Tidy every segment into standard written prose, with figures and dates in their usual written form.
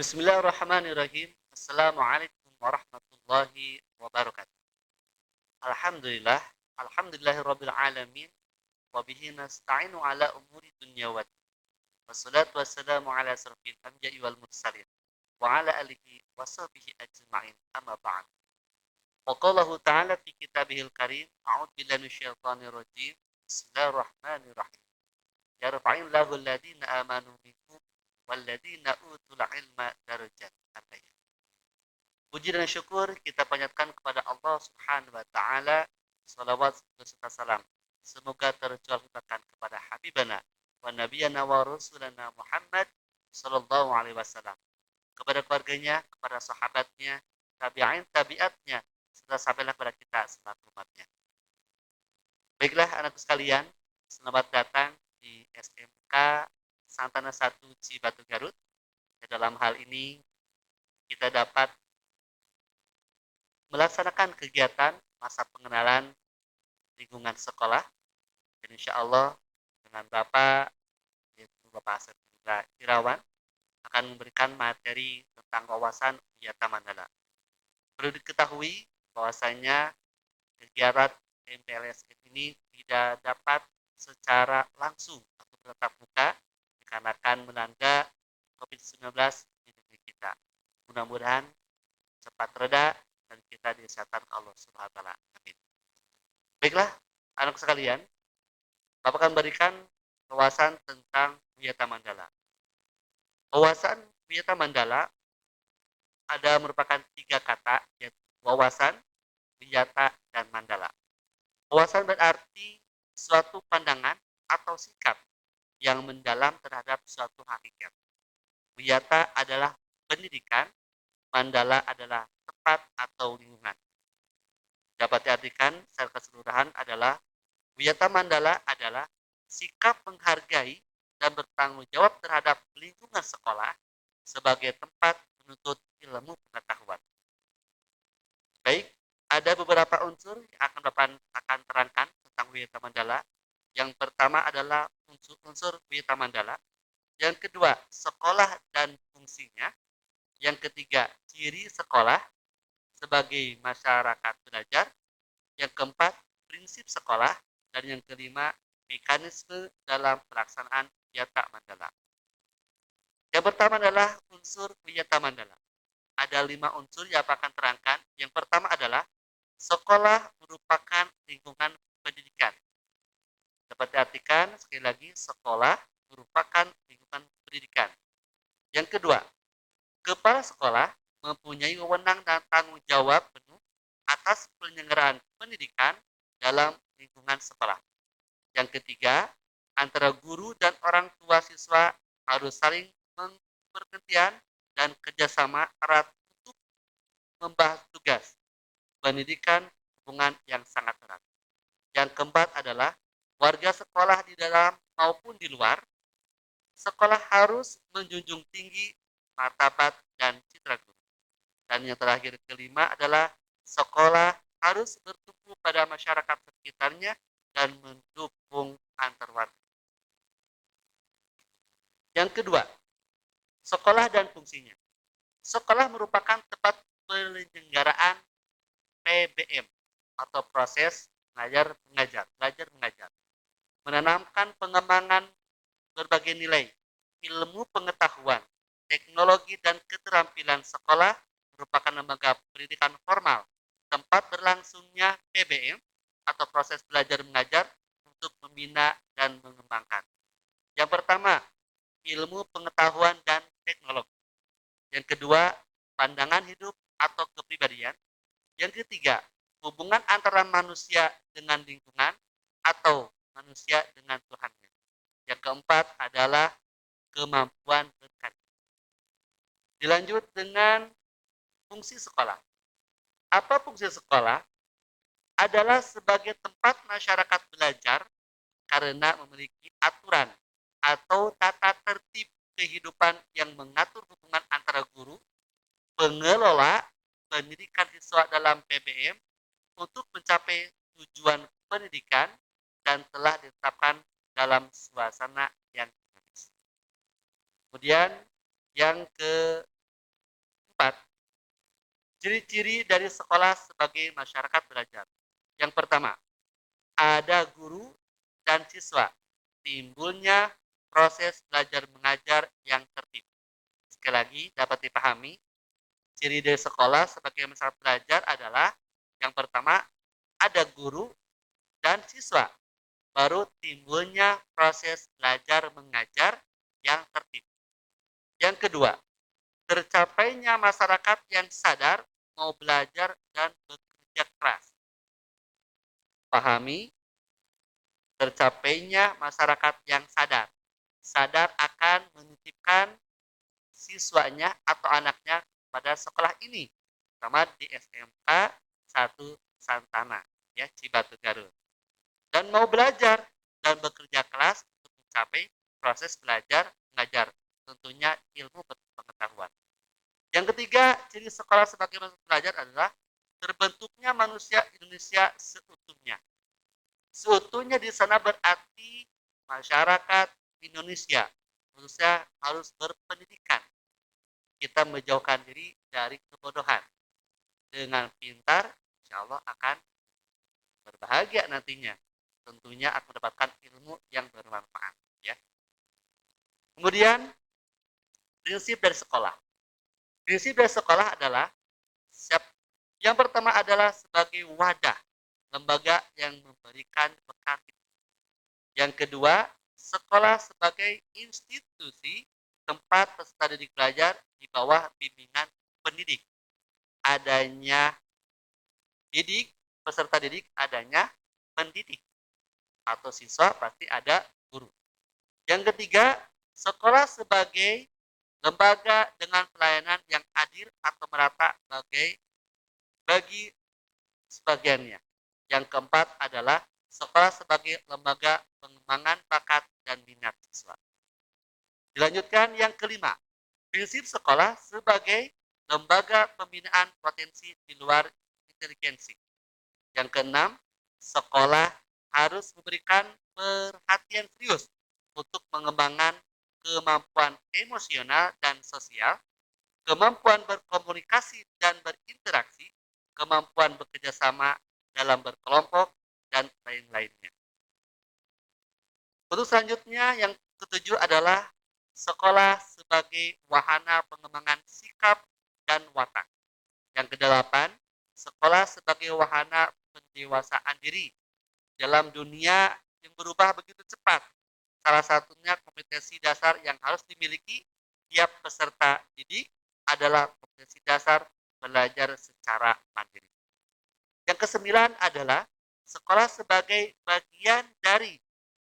Bismillahirrahmanirrahim. Assalamualaikum warahmatullahi wabarakatuh. Alhamdulillah, alhamdulillahirabbil alamin wa bihi nasta'inu ala umuri dunya waddin. Wassalatu wassalamu ala asrofil anbiya'i wal mursalin wa ala alihi wa sahbihi ajma'in. Amma ba'd. Wa qalahu ta'ala fi kitabihil karim, a'udzu billahi minasyaitonir rajim. Bismillahirrahmanirrahim. Yarfa'illahu alladhina amanu minkum walladhina utul ilma darajat. Puji dan syukur kita panjatkan kepada Allah Subhanahu wa taala. Salawat serta salam semoga tercurah kepada habibana wa nabiyana wa rasulana Muhammad sallallahu alaihi wasallam, kepada keluarganya, kepada sahabatnya, tabi'in tabi'atnya, serta sampailah kepada kita selaku umatnya. Baiklah anakku sekalian, selamat datang di SMK Santana 1 Cibatu Garut. Dalam hal ini kita dapat melaksanakan kegiatan masa pengenalan lingkungan sekolah, dan insya Allah dengan Bapak, yaitu Bapak Asep Irawan, akan memberikan materi tentang wawasan Wiyata Mandala. Perlu diketahui bahwasanya kegiatan MPLS ini tidak dapat secara langsung atau tatap muka dikarenakan melanda COVID-19 di negeri kita. Mudah-mudahan cepat reda dan kita disehatan Allah Subhanahu wa taala. Amin. Baiklah, anak sekalian, Bapak akan berikan wawasan tentang Wiyata Mandala. Wawasan Wiyata Mandala ada merupakan 3 kata, yaitu wawasan, wiyata, dan mandala. Wawasan berarti suatu pandangan atau sikap yang mendalam terhadap suatu hakikat. Wiyata adalah pendidikan, mandala adalah tempat atau lingkungan. Dapat diartikan secara keseluruhan adalah Wiyata Mandala adalah sikap menghargai dan bertanggung jawab terhadap lingkungan sekolah sebagai tempat menuntut ilmu pengetahuan. Baik, ada beberapa unsur yang akan terangkan tentang Wiyata Mandala. Yang pertama adalah unsur Wiyata Mandala. Yang kedua, sekolah dan fungsinya. Yang ketiga, ciri sekolah sebagai masyarakat belajar. Yang keempat, prinsip sekolah. Dan yang kelima, mekanisme dalam pelaksanaan Wiyata Mandala. Yang pertama adalah unsur Wiyata Mandala. Ada 5 unsur yang akan terangkan. Yang pertama adalah sekolah merupakan lingkungan pendidikan. Dapat diartikan sekali lagi, sekolah merupakan lingkungan pendidikan. Yang kedua, kepala sekolah mempunyai wewenang dan tanggung jawab penuh atas penyelenggaraan pendidikan dalam lingkungan sekolah. Yang ketiga, antara guru dan orang tua siswa harus saling bergantian dan kerjasama erat untuk membahas tugas pendidikan, hubungan yang sangat erat. Yang keempat adalah warga sekolah di dalam maupun di luar, sekolah harus menjunjung tinggi martabat dan citra guru. Dan yang terakhir kelima adalah sekolah harus bertumpu pada masyarakat sekitarnya dan mendukung antar warga. Yang kedua, sekolah dan fungsinya. Sekolah merupakan tempat penyelenggaraan PBM atau proses belajar mengajar, menanamkan pengembangan berbagai nilai, ilmu pengetahuan, teknologi dan keterampilan. Sekolah merupakan lembaga pendidikan formal, tempat berlangsungnya PBM atau proses belajar mengajar untuk membina dan mengembangkan. Yang pertama, ilmu pengetahuan dan teknologi. Yang kedua, pandangan hidup atau kepribadian. Yang ketiga, hubungan antara manusia dengan lingkungan atau manusia dengan Tuhannya. Yang keempat adalah kemampuan berkarya. Dilanjut dengan fungsi sekolah. Apa fungsi sekolah? Adalah sebagai tempat masyarakat belajar karena memiliki aturan atau tata tertib kehidupan yang mengatur hubungan antara guru, pengelola, pendidikan siswa dalam PBM untuk mencapai tujuan pendidikan dan telah ditetapkan dalam suasana yang dinamis. Kemudian yang keempat, ciri-ciri dari sekolah sebagai masyarakat belajar. Yang pertama, ada guru dan siswa. Timbulnya proses belajar mengajar yang tertib. Sekali lagi dapat dipahami, ciri dari sekolah sebagai masyarakat belajar adalah yang pertama, ada guru dan siswa. Baru timbulnya proses belajar mengajar yang tertib. Yang kedua, tercapainya masyarakat yang sadar mau belajar dan bekerja keras. Pahami, tercapainya masyarakat yang sadar. Sadar akan menitipkan siswanya atau anaknya pada sekolah ini. Sama di SMK 1 Santana, ya, Cibatu Garut. Dan mau belajar dan bekerja keras untuk mencapai proses belajar mengajar. Tentunya ilmu pengetahuan. Yang ketiga, ciri sekolah sebagai masyarakat belajar adalah terbentuknya manusia Indonesia seutuhnya. Seutuhnya di sana berarti masyarakat Indonesia manusia harus berpendidikan. Kita menjauhkan diri dari kebodohan. Dengan pintar, insya Allah akan berbahagia nantinya. Tentunya akan mendapatkan ilmu yang bermanfaat. Ya. Kemudian, prinsip dari sekolah. Prinsip dari sekolah adalah yang pertama adalah sebagai wadah, lembaga yang memberikan bekal. Yang kedua, sekolah sebagai institusi tempat peserta didik belajar di bawah bimbingan pendidik. Adanya didik, peserta didik, adanya pendidik. Atau siswa pasti ada guru. Yang ketiga, sekolah sebagai lembaga dengan pelayanan yang adil atau merata bagi sebagiannya. Yang keempat adalah sekolah sebagai lembaga pengembangan bakat dan minat siswa. Dilanjutkan yang kelima, prinsip sekolah sebagai lembaga pembinaan potensi di luar inteligensi. Yang keenam, sekolah harus memberikan perhatian serius untuk mengembangkan kemampuan emosional dan sosial, kemampuan berkomunikasi dan berinteraksi, kemampuan bekerja sama dalam berkelompok, dan lain-lainnya. Untuk selanjutnya yang ketujuh adalah sekolah sebagai wahana pengembangan sikap dan watak. Yang kedelapan, sekolah sebagai wahana pendewasaan diri dalam dunia yang berubah begitu cepat. Salah satunya kompetensi dasar yang harus dimiliki tiap peserta didik adalah kompetensi dasar belajar secara mandiri. Yang kesembilan adalah sekolah sebagai bagian dari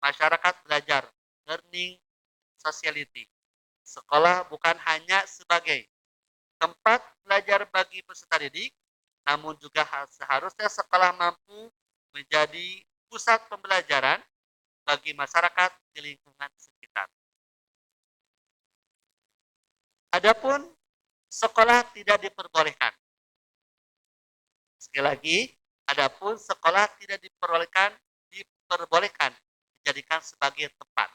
masyarakat belajar, learning sociality. Sekolah bukan hanya sebagai tempat belajar bagi peserta didik, namun juga seharusnya sekolah mampu menjadi pusat pembelajaran bagi masyarakat di lingkungan sekitar. Adapun sekolah tidak diperbolehkan. Sekali lagi, adapun sekolah tidak diperbolehkan dijadikan sebagai tempat.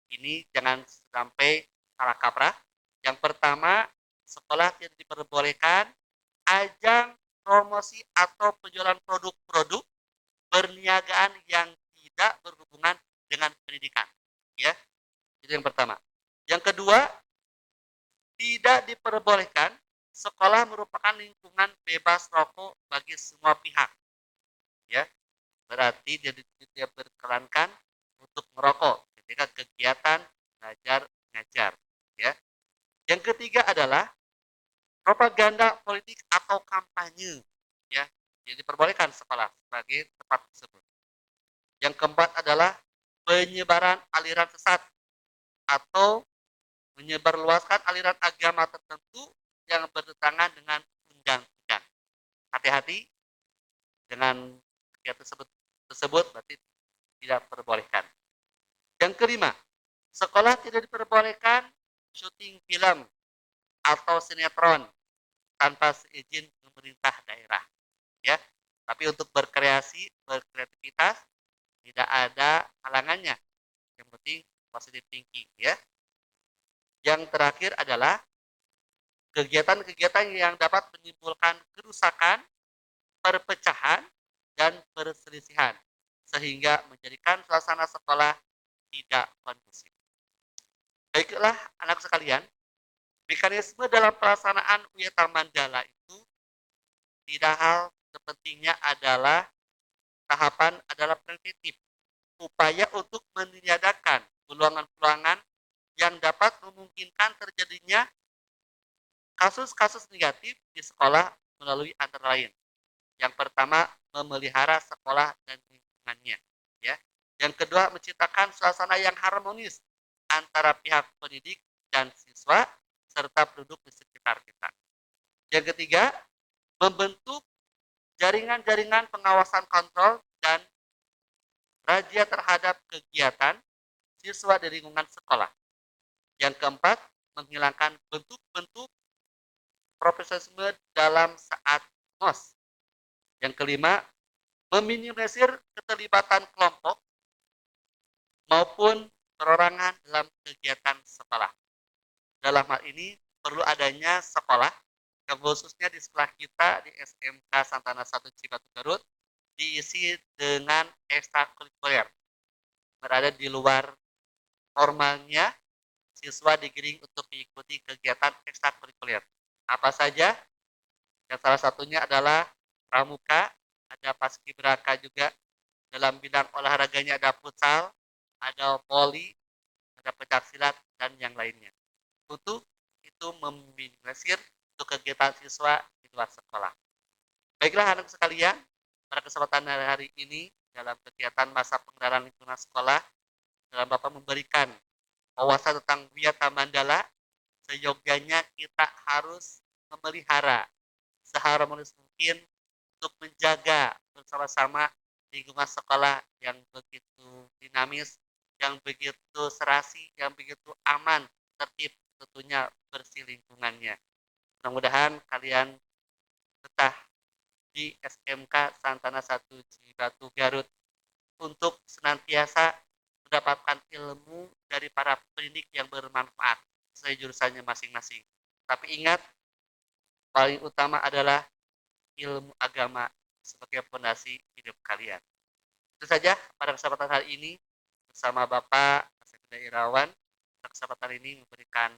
Ini jangan sampai salah kaprah. Yang pertama, sekolah tidak diperbolehkan ajang promosi atau penjualan produk-produk perniagaan yang tidak berhubungan dengan pendidikan. Ya, itu yang pertama. Yang kedua, tidak diperbolehkan sekolah merupakan lingkungan bebas rokok bagi semua pihak. Ya, berarti dia tidak berkelankan untuk merokok ketika kegiatan belajar mengajar. Ya. Yang ketiga adalah propaganda politik atau kampanye. Ya, jadi diperbolehkan sekolah sebagai tempat tersebut. Yang keempat adalah penyebaran aliran sesat atau menyebarluaskan aliran agama tertentu yang bertentangan dengan undang-undang. Hati-hati dengan kegiatan tersebut berarti tidak diperbolehkan. Yang kelima, sekolah tidak diperbolehkan syuting film atau sinetron tanpa seizin pemerintah daerah. Ya, tapi untuk berkreativitas tidak ada halangannya. Yang penting positive thinking, ya. Yang terakhir adalah kegiatan-kegiatan yang dapat menimbulkan kerusakan, perpecahan, dan perselisihan, sehingga menjadikan suasana sekolah tidak kondusif. Baiklah anak sekalian, mekanisme dalam pelaksanaan Wiyata Mandala itu tidak hal sepentingnya adalah tahapan adalah preventif, upaya untuk meniadakan peluangan-peluangan yang dapat memungkinkan terjadinya kasus-kasus negatif di sekolah melalui antara lain. Yang pertama, memelihara sekolah dan lingkungannya, ya. Yang kedua, menciptakan suasana yang harmonis antara pihak pendidik dan siswa serta penduduk di sekitar kita. Yang ketiga, membentuk jaringan-jaringan pengawasan kontrol dan razia terhadap kegiatan siswa di lingkungan sekolah. Yang keempat, menghilangkan bentuk-bentuk profesionalisme dalam saat MOS. Yang kelima, meminimalisir keterlibatan kelompok maupun perorangan dalam kegiatan sekolah. Dalam hal ini perlu adanya sekolah yang khususnya di sekolah kita di SMK Santana 1 Cibatu Garut diisi dengan ekstrakurikuler. Berada di luar normalnya siswa digiring untuk mengikuti kegiatan ekstrakurikuler. Apa saja? Yang salah satunya adalah pramuka, ada paskibraka juga. Dalam bidang olahraganya ada futsal, ada voli, ada pencaksilat, dan yang lainnya. Untuk itu meminimalisir untuk kegiatan siswa di luar sekolah. Baiklah anak sekalian, pada kesempatan hari ini dalam kegiatan masa pengenalan lingkungan sekolah, dalam Bapak memberikan wawasan tentang Wiyata Mandala, seyogyanya kita harus memelihara seharmonis mungkin untuk menjaga bersama-sama lingkungan sekolah yang begitu dinamis, yang begitu serasi, yang begitu aman, tertib, tentunya bersih lingkungannya. Mudah-mudahan kalian betah di SMK Santana 1 Cibatu Garut untuk senantiasa mendapatkan ilmu dari para pendidik yang bermanfaat sesuai jurusannya masing-masing. Tapi ingat, paling utama adalah ilmu agama sebagai fondasi hidup kalian. Itu saja pada kesempatan hari ini bersama Bapak Sekda Irawan. Pada kesempatan ini memberikan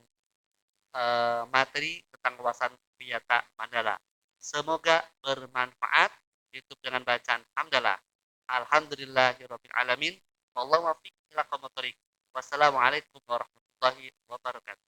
materi tentang wawasan Wiyata Mandala. Semoga bermanfaat. Ditutup dengan bacaan hamdalah. Alhamdulillahirabbil alamin. Wallahu muwaffiq ila aqwamit thoriq. Wassalamualaikum warahmatullahi wabarakatuh.